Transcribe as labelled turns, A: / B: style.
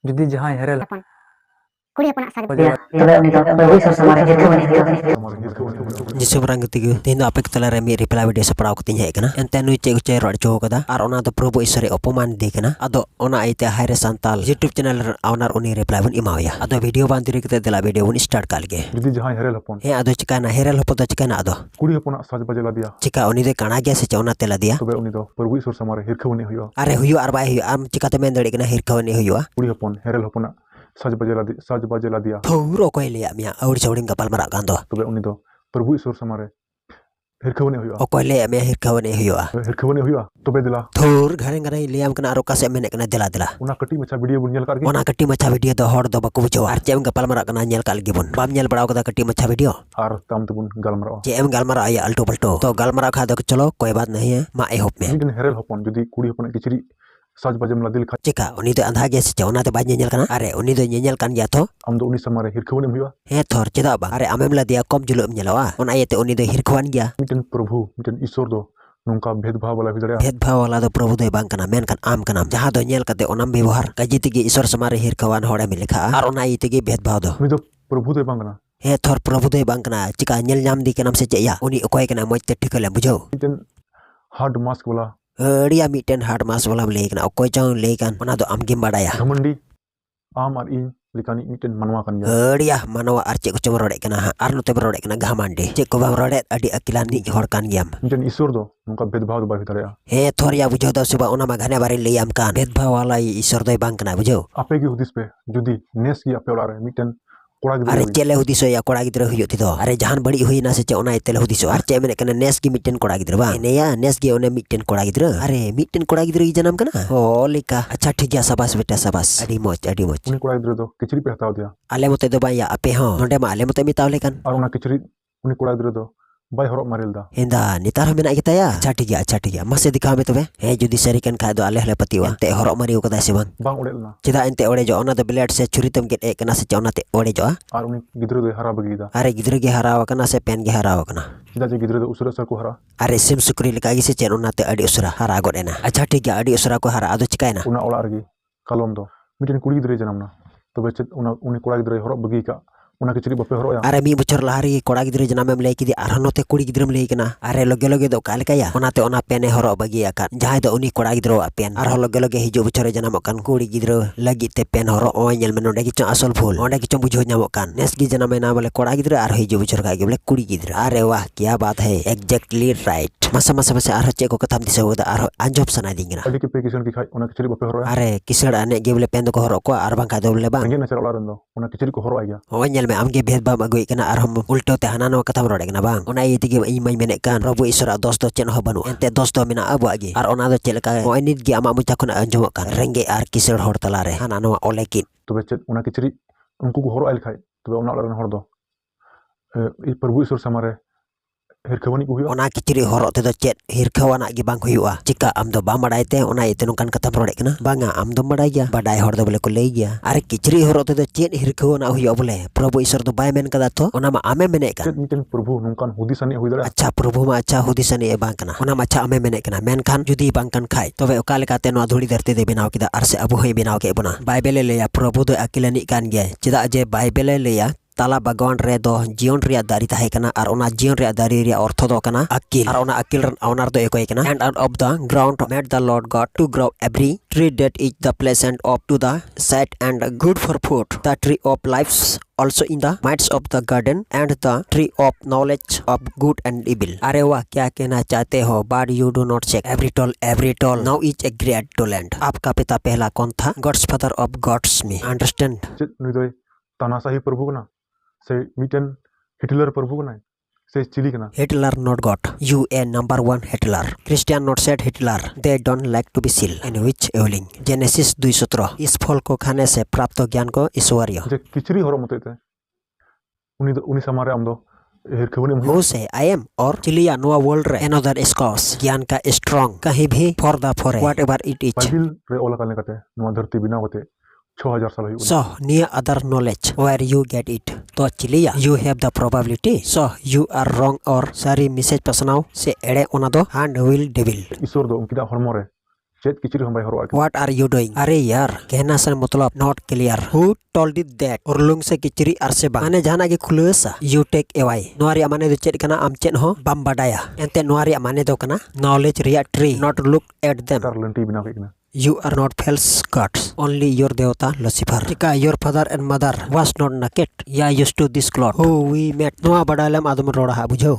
A: जुदी जहां हेरेल
B: कुड़ी अपना साज बजे तबे उनी दो प्रभु ईश्वर समारे हिरखवनी
C: जिसु बरंग तिगु दिन आपे तला रे मी रिप्लाई वीडियो सपड़ाव कतिन हे कना एंते नुई चे उचे रड जो कदा आर ओना दो प्रभु ईश्वर अपमान दे कना अदो ओना आइते हायरे संताल यूट्यूब चैनल आउनार उनी रिप्लाई बन इमावया अदो वीडियो बान दिरि कते दला वीडियो बन स्टार्ट कालगे
A: जुदी जहां हेरेल हपन
C: हे अदो चिका ना हेरेल हपो द चिका ना अदो
A: कुड़ी हपना साज बजे ला दिया
C: चिका उनी दे काना गया से चौना तेला दिया
A: तबे उनी दो प्रभु ईश्वर समारे हिरखवनी हुआ
C: अरे हुयो आर बाय हुयो आम चिका ते मेन दड़ी कना हिरखवनी हुयो
A: कुड़ी हपन हेरेल हपना साज बजे ला दिया
C: थौरो कोई लिया मिया और चौड़िन गपाल मरा गांदो
A: तबे उनी दो प्रभु ईश्वर समारे हिरखवनी हुआ
C: ओकोय ले मिया हिरखवनी
A: हुआ तबे दिला
C: थौर घरे घरे लियाम कना आरो कासे मेने कना दिला दिला
A: उना कटी मचा वीडियो बुन नेल करगे
C: ओना कट्टी मचा वीडियो दो हर दो बको बुझो आर चेम गपाल मरा कना नेल काल गिबन बाम नेल बड़ाव कदा कट्टी मचा वीडियो
A: आर ताम तबुन गलमरा
C: चेम गलमरा आया अल्टो पल्टो तो गलमरा खा दो चलो कोई बात नहीं है मा ए होप में
A: मिटन हेरेल हपन जुदी कुड़ी हपन किचरी साज बजम ला दिल खा
C: चिका उनी तो अंधा गया से चौना ते बाज नेल कना अरे उनी तो नेल कान गया तो
A: हम दो उनी समारे हिरखवनी हुआ
C: हे थोर चेदा बा अरे आमेम ला दिया कम जुलुम नेलवा ओना आयते उनी दो हिरखवान गया
A: मिटन प्रभु मिटन ईश्वर दो नोंका भेदभाव वाला हुई
C: भेदभाव वाला दो प्रभु दो बांग कना मेन कान आम कना जहां दो नेल कते ओनाम व्यवहार काजी तिगे ईश्वर समारे हिरखवान होड़े मिलेखा आर ओना आयते भेदभाव दो
A: उनी दो प्रभु दो बांगना
C: हे थोर प्रभु दो बांग कना चिका नेल नाम दी कनाम से चया उनी ओकोय कना मोय ते ठिकले बुझो
A: मिटन हार्ड मास्क वाला
C: अड़िया मिटन हार्ड मास वाला ले कना ओकोय चाउ ले कान ओना दो आमगिम बाडाया
A: घमंडी आम और इन लिकानी मिटन मनवा कन
C: अड़िया मनवा आर चे को चम रोडे कना आर नते रोडे कना घामांडे चे को बाम रोडे अडी अकिलानी होड़ कान गियाम
A: मिटन ईश्वर दो नोंका भेदभाव दो बाय हुई
C: हे थोरिया बुझो द सुबा ओना मा घने बारे ले आम कान भेदभाव वाला ईश्वर दो बांग कना बुझो
A: आपे की हुदिस पे जुदी नेस की आपे वाला रे मिटन कोड़ा
C: अरे चेले हुदिसो या कोड़ा गिद्र हुयो तिदो अरे जहान बड़ी हुई ना से चे ओना इतेले हुदिसो आर चे मेने कना नेस की मिटन कोड़ा गिद्र बा ने या नेस की ओने मिटन कोड़ा गिद्र अरे मिटन कोड़ा गिद्र की जन्म कना हो लिका अच्छा ठीक है सबस बेटा सबस अडी मोच
A: उनी कोड़ा गिद्र दो किचरी पे हटाव दिया
C: आले मते दो बाया आपे हो नोंडे मा आले मते मितावले कान
A: और उना किचरी उनी कोड़ा गिद्र दो बाय हरक मारेल दा
C: हिंदा नितार मेना गिताया अच्छा ठीक है मसे दिखाव में तबे हे जुदी सरी कन खा दो आले हले पतिवा ते हरक मारियो कदा से
A: बांग उड़ेलना
C: चिदा एंते ओड़े जो ओना दो ब्लेड से छुरी तम गेट ए कना से चौना ते ओड़े जो
A: और उनी गिद्र दो हरा बगीदा
C: अरे गिद्र गे हरावा कना से पेन गे हरावा कना
A: चिदा जे गिद्र दो उसरा सर को हरा
C: अरे सिम सुक्री लिका गी से चेन ओना ते अडी उसरा हरा गोडेना अच्छा ठीक है अडी उसरा को हरा आदो चिकायना
A: उना ओड़ा रगी कलम दो मिटन कुड़ी गिद्र जनमना तबे चेत उना उनी कोड़ा गिद्र हरक बगी का उना किचरी बपे हरक
C: अरे मी बचर लहारी कोड़ा गिद्र जनामेम लई किदी आर नोते कुड़ी गिद्रम लई कना अरे लगे लगे दो काल काया ओनाते ओना पेने हरक बगी आका जहां दो उनी कोड़ा गिद्र आ पेन आर लगे लगे हिजो बचर जनामो कान कुड़ी गिद्र लगी ते पेन हरक ओ नेल में नोडे किचो असल फूल ओंडे किचो बुझो नामो कान नेस गी जनामे ना बोले कोड़ा गिद्र आर हिजो बचर का बोले कुड़ी गिद्र अरे वाह क्या बात है एग्जैक्टली राइट मसा मसा मसा आर चे को कथाम दिसो दा आर अंजोब सना दिंगना
A: अडी के पे किसन की खाई उना किचरी बपे हरक
C: अरे किसड़ आने गे बोले पेन को हरक को आर बांका दो बोले बा
A: अंगे नचर ओड़ा रंदो उना किचरी को हरक आया
C: ओ नेल में आमगे भेदभाव अगुई कना आर हम उल्टो ते हाना नो कथाम रोडे कना बांग ओना ये तिगे इ मई मेने कान प्रभु ईश्वर दोस्त दो चेन हो बनु एंते दोस्त दो मिना अबु आगे आर ओना दो चेलका ओ नित गे आमा मुचा खना अंजोम कान रेंगे आर किसड़ होड़ तला रे हाना नो ओलेकिन
A: तबे चेत उना किचरी उनको को हरक आइल खाई तबे उना ओड़ा रन हर दो इ प्रभु ईश्वर समारे हिरखवनी को हुआ
C: ओना किचरी हरक ते दो चेत हिरखवाना गे बांग हुआ चिका आम दो बाम बड़ाई ते ओना इते नोकान कथाम रोडे कना बांगा आम दो बड़ाई गया बड़ाई हर दो बोले को लई गया अरे किचरी हरक ते दो चेत हिरखवाना हुआ बोले प्रभु ईश्वर दो बाय मेन कदा तो ओना मा आमे मेने कान
A: मिटन प्रभु नोंकान हुदिसनी हुई दरा
C: अच्छा प्रभु मा अच्छा हुदिसनी ए बांग कना ओना मा अच्छा आमे मेने कना मेन खान जुदी बांग कान खाई तबे ओका लेकाते नो धुड़ी धरती दे बनाव किदा आर से अबु हई बनाव के बना बाइबल ले या प्रभु दो अकिलानी कान गया चिदा जे बाइबल ले या ताला बागवान रे दो जीवन रिया दारी ताहे कना आर ओना जीवन रिया दारी रिया अर्थ दो कना अकिल आर ओना अकिल रन ओनर दो एकोय कना and out of the ground made the Lord God to grow every tree that is the pleasant of to the sight and good for food the tree of life's also in the midst of the garden and the tree of knowledge of good and evil अरे वाह क्या कहना चाहते हो but you do not check every tall now is a great to land आपका पिता पहला कौन था God's father of gods me understand
A: चेत नुदोय तानाशाही प्रभु कना से मिटन हिटलर प्रभु कना से चिली कना
C: Hitler not God you a number one Hitler Christian not said Hitler they don't like to be seal in which evening Genesis 2:17 इस फल को खाने से प्राप्त ज्ञान को ईश्वरीय
A: जे किचरी हरक मतते उनी समारे आम दो हिरखवनी
C: Who say I am or चिलिया नुआ वर्ल्ड रे another scores ज्ञान का strong कहीं भी for the for whatever it is
A: Bible रे ओला काले कते नुआ धरती बिना होते 6000 साल हुई
C: so near other knowledge where you get it तो चिलिया you have the probability so you are wrong or sorry message personal से एड़े ओना दो hand will devil
A: ईश्वर दो उनकी हरमो रे चेत किचरी हम बाय हरो आके
C: What are you doing? अरे यार कहना सन मतलब not clear. Who told it that? Urlung se kichiri arse bang. Ane jahana ge khulasa. You take away. Noari amane do chet kana am chet ho bam badaya. Ente noari amane do kana knowledge ria tree. Not look at them.
A: tar lenti bina ke kana
C: You are not false gods. Only your devata Lucifer. Tika your father and mother was not naked. Yeah, used to this cloth. Oh, we met. Noa badalam adum roda ha bujho.